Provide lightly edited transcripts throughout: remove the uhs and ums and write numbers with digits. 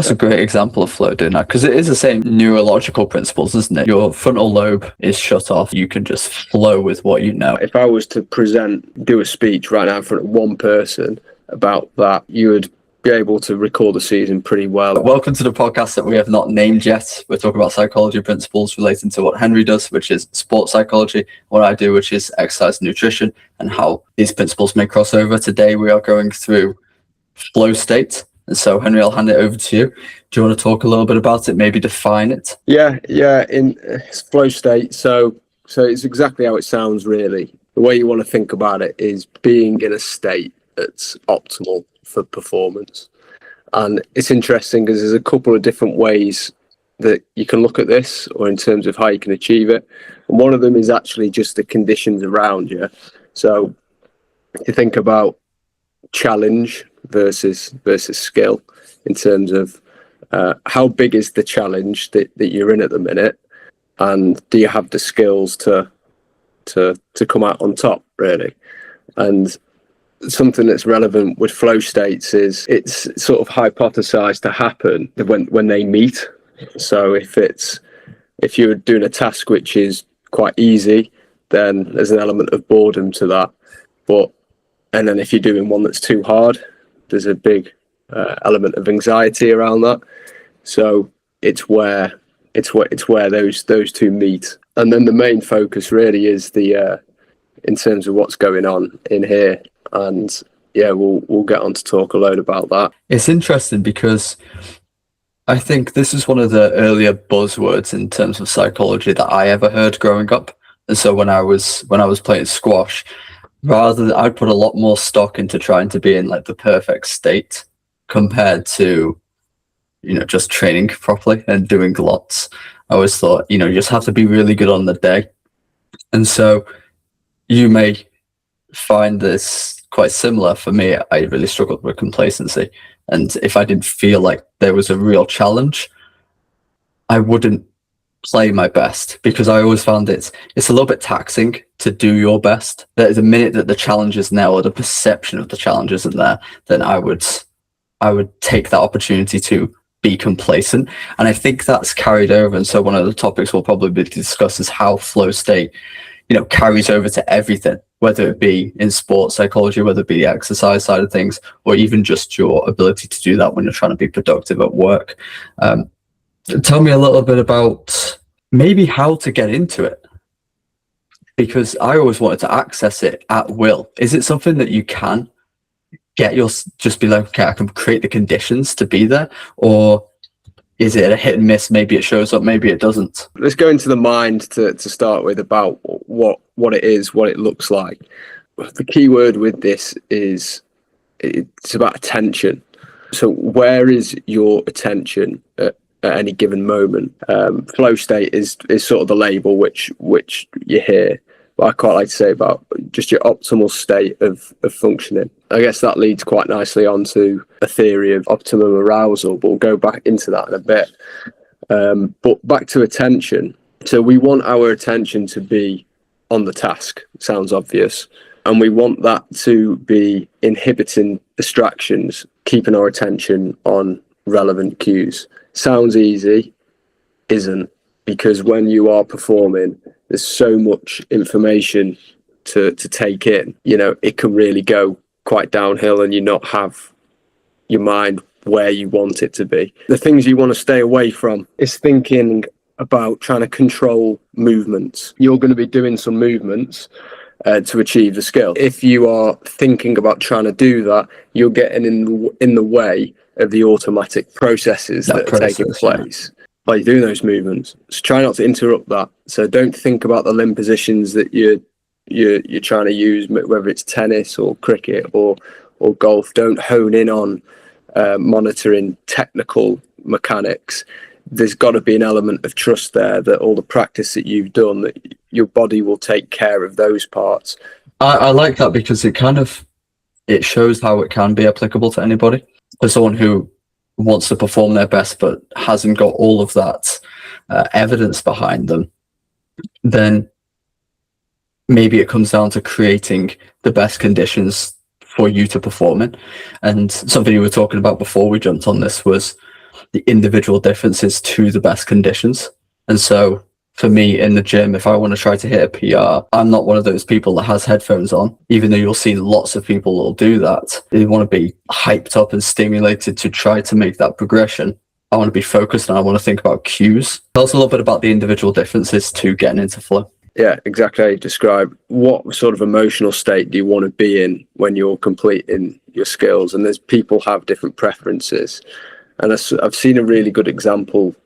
That's a great example of flow doing that, because it is the same neurological principles, isn't it? Your frontal lobe is shut off. You can just flow with what you know. If I was to do a speech right now in front of one person about that, you would be able to recall the season pretty well. Welcome to the podcast that we have not named yet. We're talking about psychology principles relating to what Henry does, which is sports psychology, what I do, which is exercise and nutrition, and how these principles may cross over. Today we are going through flow state. And so, Henry, I'll hand it over to you. Do you want to talk a little bit about it, maybe define it? Yeah, in flow state. So it's exactly how it sounds, really. The way you want to think about it is being in a state that's optimal for performance. And it's interesting because there's a couple of different ways that you can look at this, or in terms of how you can achieve it. And one of them is actually just the conditions around you. So if you think about challenge versus skill, in terms of how big is the challenge that you're in at the minute, and do you have the skills to come out on top, really? And something that's relevant with flow states is it's sort of hypothesized to happen when they meet. So if you're doing a task which is quite easy, then there's an element of boredom to that. And then if you're doing one that's too hard, there's a big element of anxiety around that. So it's where those two meet. And then the main focus really is in terms of what's going on in here. And yeah, we'll get on to talk a load about that. It's interesting because I think this is one of the earlier buzzwords in terms of psychology that I ever heard growing up. And so when I was playing squash, I'd put a lot more stock into trying to be in like the perfect state compared to, just training properly and doing lots. I always thought, you just have to be really good on the day. And so you may find this quite similar. For me, I really struggled with complacency. And if I didn't feel like there was a real challenge, I wouldn't play my best, because I always found it's a little bit taxing to do your best. The minute that the challenge is there, or the perception of the challenge isn't there, then I would take that opportunity to be complacent. And I think that's carried over. And so one of the topics we'll probably discuss is how flow state, carries over to everything, whether it be in sports psychology, whether it be the exercise side of things, or even just your ability to do that when you're trying to be productive at work. Tell me a little bit about maybe how to get into it, because I always wanted to access it at will. Is it something that you can just be like, okay, I can create the conditions to be there? Or is it a hit and miss? Maybe it shows up, maybe it doesn't. Let's go into the mind to start with, about what it is, what it looks like. The key word with this is it's about attention. So where is your attention at any given moment? Flow state is sort of the label which you hear. But I quite like to say about just your optimal state of functioning. I guess that leads quite nicely onto a theory of optimum arousal, but we'll go back into that in a bit. But back to attention. So we want our attention to be on the task. Sounds obvious. And we want that to be inhibiting distractions, keeping our attention on relevant cues. Sounds easy, isn't, because when you are performing, there's so much information to take in. It can really go quite downhill, and you not have your mind where you want it to be. The things you want to stay away from is thinking about trying to control movements. You're going to be doing some movements to achieve the skill. If you are thinking about trying to do that, you're getting in the way of the automatic processes that are taking place while you're doing those movements. So try not to interrupt that. So don't think about the limb positions that you're trying to use, whether it's tennis or cricket or golf. Don't hone in on monitoring technical mechanics. There's got to be an element of trust there that all the practice that you've done, that your body will take care of those parts. I like that, because it shows how it can be applicable to anybody. For someone who wants to perform their best but hasn't got all of that evidence behind them, then maybe it comes down to creating the best conditions for you to perform in. And something you were talking about before we jumped on this was the individual differences to the best conditions. And so for me in the gym, if I want to try to hit a PR, I'm not one of those people that has headphones on, even though you'll see lots of people that will do that. They want to be hyped up and stimulated to try to make that progression. I want to be focused and I want to think about cues. Tell us a little bit about the individual differences to getting into flow. Yeah, exactly how you describe. What sort of emotional state do you want to be in when you're completing your skills? And there's people have different preferences. And I've seen a really good example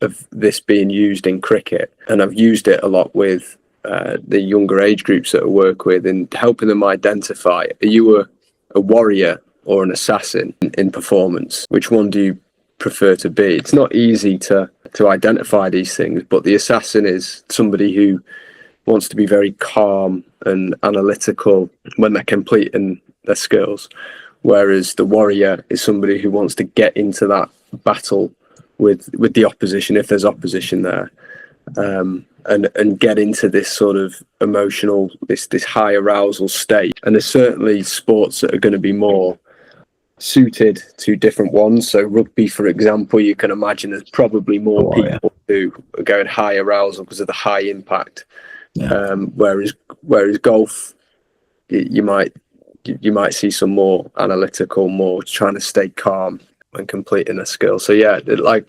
of this being used in cricket. And I've used it a lot with the younger age groups that I work with and helping them identify, are you a warrior or an assassin in performance? Which one do you prefer to be? It's not easy to identify these things, but the assassin is somebody who wants to be very calm and analytical when they're completing their skills, whereas the warrior is somebody who wants to get into that battle with the opposition, if there's opposition there, and get into this sort of emotional, this high arousal state. And there's certainly sports that are going to be more suited to different ones. So rugby, for example, you can imagine there's probably more people who are going high arousal because of the high impact. Yeah. Whereas golf, you might see some more analytical, more trying to stay calm when completing a skill. So in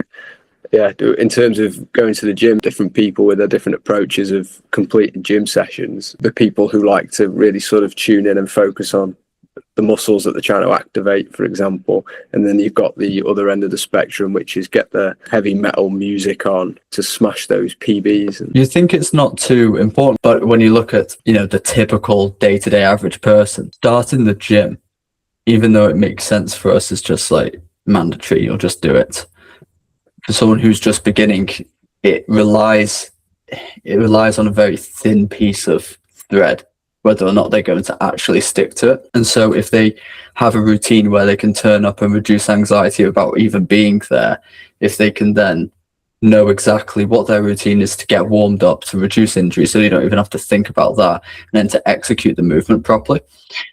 terms of going to the gym, different people with their different approaches of completing gym sessions. The people who like to really sort of tune in and focus on the muscles that they're trying to activate, for example. And then you've got the other end of the spectrum, which is get the heavy metal music on to smash those PBs. You think it's not too important, but when you look at, the typical day-to-day average person, starting the gym, even though it makes sense for us, is just like mandatory, you'll just do it. For someone who's just beginning, it relies on a very thin piece of thread, whether or not they're going to actually stick to it. And so if they have a routine where they can turn up and reduce anxiety about even being there, if they can then know exactly what their routine is to get warmed up, to reduce injury, so you don't even have to think about that, and then to execute the movement properly.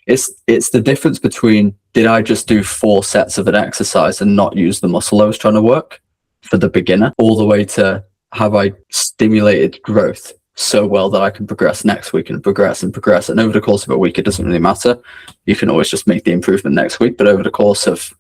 It's the difference between, did I just do 4 sets of an exercise and not use the muscle I was trying to work for the beginner, all the way to, have I stimulated growth so well that I can progress next week and progress. And over the course of a week, it doesn't really matter. You can always just make the improvement next week. But over the course of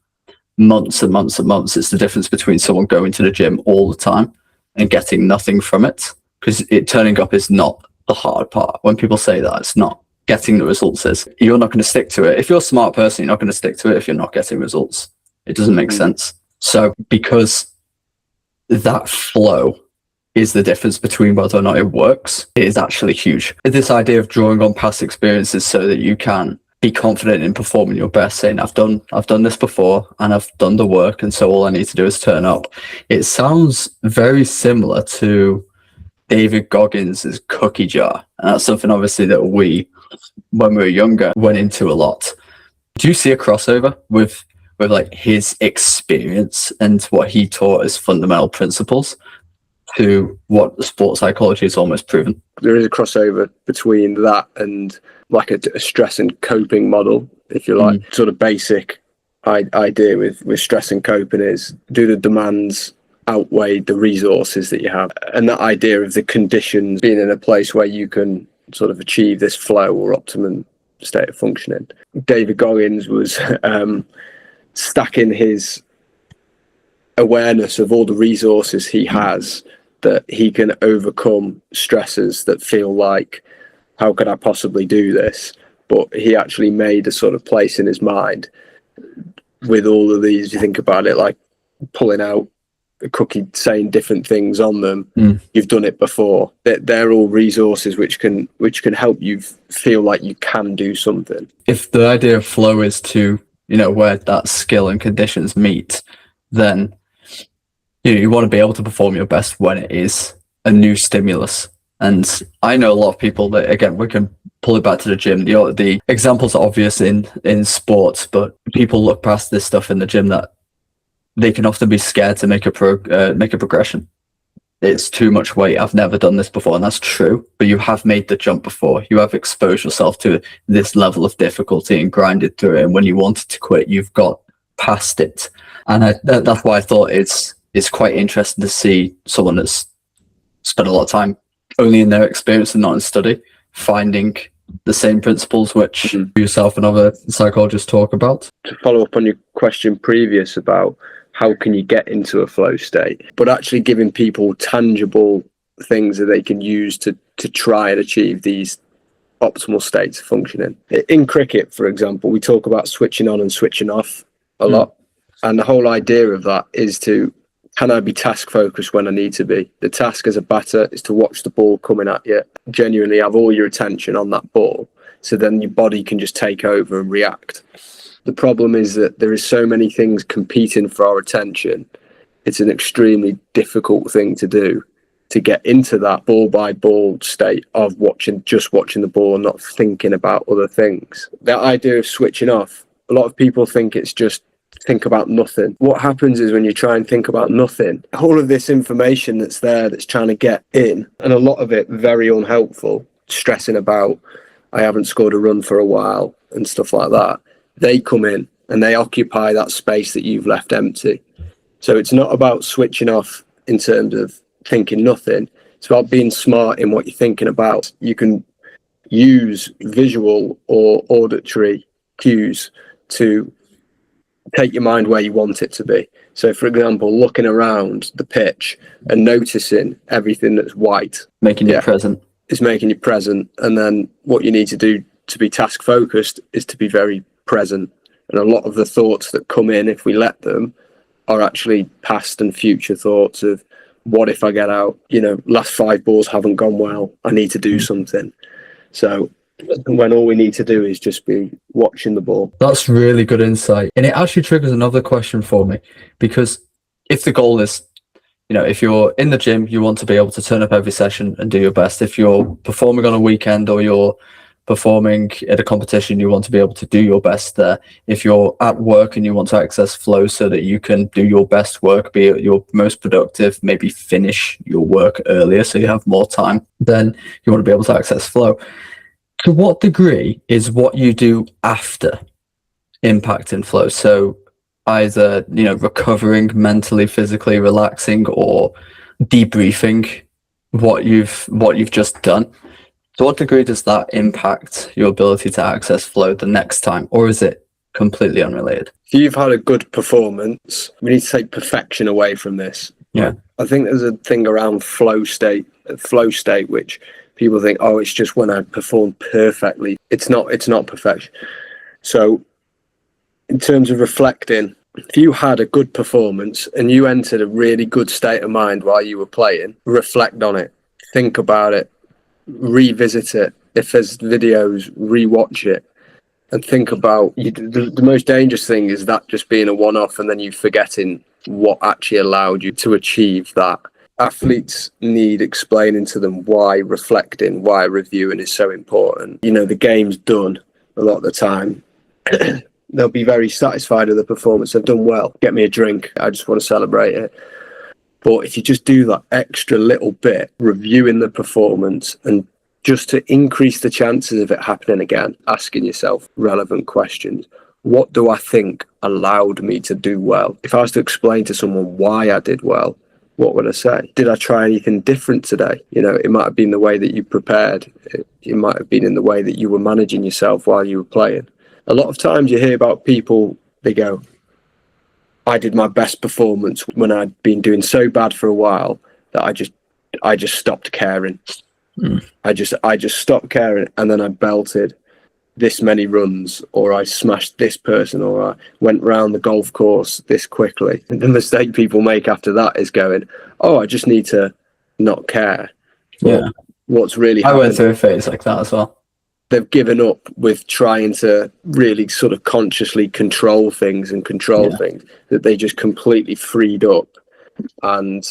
months and months and months, it's the difference between someone going to the gym all the time and getting nothing from it. Because turning up is not the hard part. When people say that, it's not. Getting the results is. You're not going to stick to it. If you're a smart person, you're not going to stick to it if you're not getting results. It doesn't make sense. So because that flow is the difference between whether or not it works, it is actually huge. This idea of drawing on past experiences so that you can be confident in performing your best, saying, I've done this before and I've done the work, and so all I need to do is turn up. It sounds very similar to David Goggins' cookie jar. And that's something obviously that we, when we were younger, went into a lot. Do you see a crossover with like his experience and what he taught as fundamental principles to what sports psychology has almost proven? There is a crossover between that and like a stress and coping model, if you like. Sort of basic idea with stress and coping is, do the demands outweigh the resources that you have? And that idea of the conditions being in a place where you can sort of achieve this flow or optimum state of functioning. David Goggins was stacking his awareness of all the resources he has, that he can overcome stresses that feel like, how could I possibly do this? But he actually made a sort of place in his mind with all of these, you think about it, like pulling out a cookie, saying different things on them. You've done it before. They're all resources which can help you feel like you can do something. If the idea of flow is to, where that skill and conditions meet, then you want to be able to perform your best when it is a new stimulus. And I know a lot of people that, again, we can pull it back to the gym. The examples are obvious in sports, but people look past this stuff in the gym that they can often be scared to make a progression. It's too much weight. I've never done this before. And that's true, but you have made the jump before. You have exposed yourself to this level of difficulty and grinded through it. And when you wanted to quit, you've got past it. And that's why I thought it's quite interesting to see someone that's spent a lot of time only in their experience and not in study, finding the same principles which yourself and other psychologists talk about. To follow up on your question previous about how can you get into a flow state, but actually giving people tangible things that they can use to try and achieve these optimal states of functioning. In cricket, for example, we talk about switching on and switching off a lot. And the whole idea of that is can I be task focused when I need to be? The task as a batter is to watch the ball coming at you, genuinely have all your attention on that ball, so then your body can just take over and react. The problem is that there is so many things competing for our attention. It's an extremely difficult thing to do, to get into that ball by ball state of just watching the ball and not thinking about other things. That idea of switching off, a lot of people think it's just think about nothing. What happens is when you try and think about nothing, all of this information that's there that's trying to get in, and a lot of it very unhelpful, stressing about I haven't scored a run for a while and stuff like that, they come in and they occupy that space that you've left empty. So it's not about switching off in terms of thinking nothing. It's about being smart in what you're thinking about. You can use visual or auditory cues to take your mind where you want it to be. So, for example, looking around the pitch and noticing everything that's white. Making you present. It's making you present. And then what you need to do to be task focused is to be very present. And a lot of the thoughts that come in, if we let them, are actually past and future thoughts of, what if I get out? Last 5 balls haven't gone well. I need to do something. So when all we need to do is just be watching the ball. That's really good insight. And it actually triggers another question for me, because if the goal is, if you're in the gym, you want to be able to turn up every session and do your best. If you're performing on a weekend or you're performing at a competition, you want to be able to do your best there. If you're at work and you want to access flow so that you can do your best work, be at your most productive, maybe finish your work earlier so you have more time, then you want to be able to access flow. To what degree is what you do after impacting flow? So either, recovering mentally, physically, relaxing, or debriefing what you've just done. To what degree does that impact your ability to access flow the next time, or is it completely unrelated? If you've had a good performance, we need to take perfection away from this. Yeah. I think there's a thing around flow state, which people think, oh, it's just when I perform perfectly. It's not perfection. So in terms of reflecting, if you had a good performance and you entered a really good state of mind while you were playing, reflect on it, think about it, revisit it. If there's videos, rewatch it, and think about the most dangerous thing is that just being a one-off and then you forgetting what actually allowed you to achieve that. Athletes need explaining to them why reflecting, why reviewing is so important. The game's done a lot of the time. They'll be very satisfied with the performance. They've done well. Get me a drink. I just want to celebrate it. But if you just do that extra little bit, reviewing the performance, and just to increase the chances of it happening again, asking yourself relevant questions. What do I think allowed me to do well? If I was to explain to someone why I did well, what would I say? Did I try anything different today? It might have been the way that you prepared. It might have been in the way that you were managing yourself while you were playing. A lot of times you hear about people, they go, I did my best performance when I'd been doing so bad for a while that I just stopped caring. I just stopped caring, and then I belted this many runs, or I smashed this person, or I went round the golf course this quickly. And the mistake people make after that is going, oh, I just need to not care. Yeah. What's really happened, I went through a phase like that as well. They've given up with trying to really sort of consciously control things, that they just completely freed up and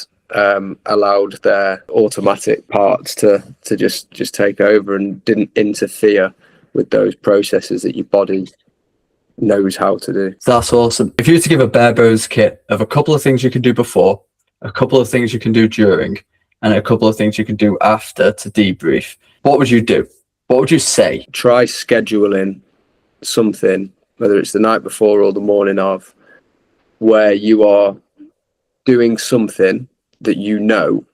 allowed their automatic parts to just take over and didn't interfere with those processes that your body knows how to do. That's awesome. If you were to give a bare bones kit of a couple of things you can do before, a couple of things you can do during, and a couple of things you can do after to debrief, what would you do? What would you say? Try scheduling something, whether it's the night before or the morning of, where you are doing something that you know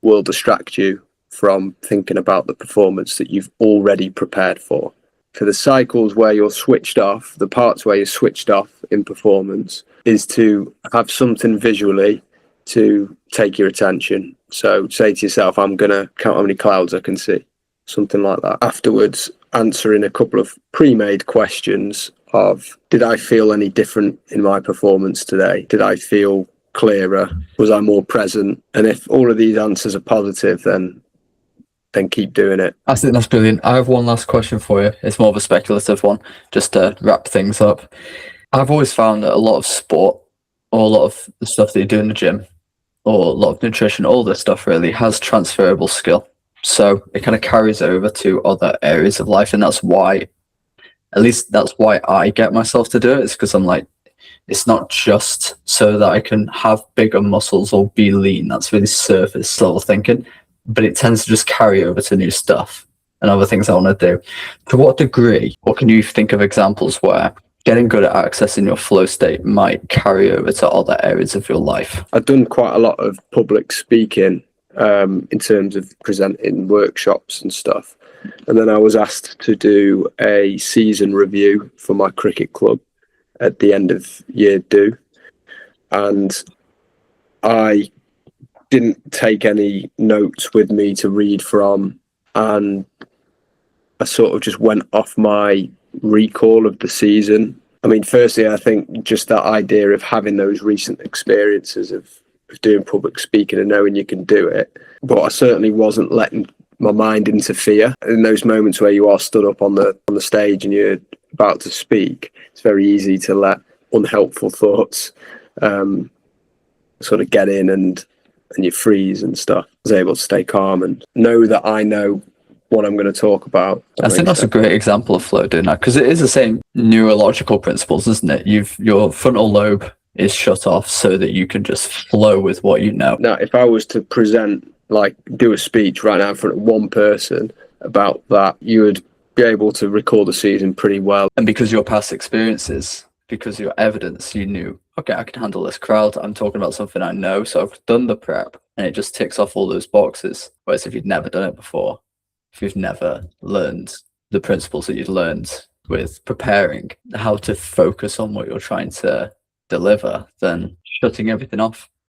will distract you from thinking about the performance that you've already prepared for. For the cycles where you're switched off, the parts where you're switched off in performance, is to have something visually to take your attention. So say to yourself, I'm going to count how many clouds I can see, something like that. Afterwards, answering a couple of pre-made questions of, did I feel any different in my performance today? Did I feel clearer? Was I more present? And if all of these answers are positive, then keep doing it. I think that's brilliant. I have one last question for you. It's more of a speculative one, just to wrap things up. I've always found that a lot of sport, or a lot of the stuff that you do in the gym, or a lot of nutrition, all this stuff really has transferable skill. So it kind of carries over to other areas of life. And that's why, at least that's why I get myself to do it. It's because I'm like, it's not just so that I can have bigger muscles or be lean. That's really surface level thinking. But it tends to just carry over to new stuff and other things I want to do. To what degree, or can you think of examples where getting good at accessing your flow state might carry over to other areas of your life? I've done quite a lot of public speaking in terms of presenting workshops and stuff. And then I was asked to do a season review for my cricket club at the end of year due. And I didn't take any notes with me to read from, and I sort of just went off my recall of the season. I mean, firstly, I think just that idea of having those recent experiences of doing public speaking and knowing you can do it, but I certainly wasn't letting my mind interfere. In those moments where you are stood up on the stage and you're about to speak, it's very easy to let unhelpful thoughts sort of get in and you freeze and stuff. I was able to stay calm and know that I know what I'm going to talk about. I think that's a great example of flow doing that, because it is the same neurological principles, isn't it? Your frontal lobe is shut off so that you can just flow with what you know. Now, if I was to present, like do a speech right now in front of one person about that, you would be able to recall the season pretty well. And because your past experiences, because your evidence, you knew, okay, I can handle this crowd. I'm talking about something I know, so I've done the prep, and it just ticks off all those boxes. Whereas if you'd never done it before, if you've never learned the principles that you'd learned with preparing, how to focus on what you're trying to deliver, then shutting everything off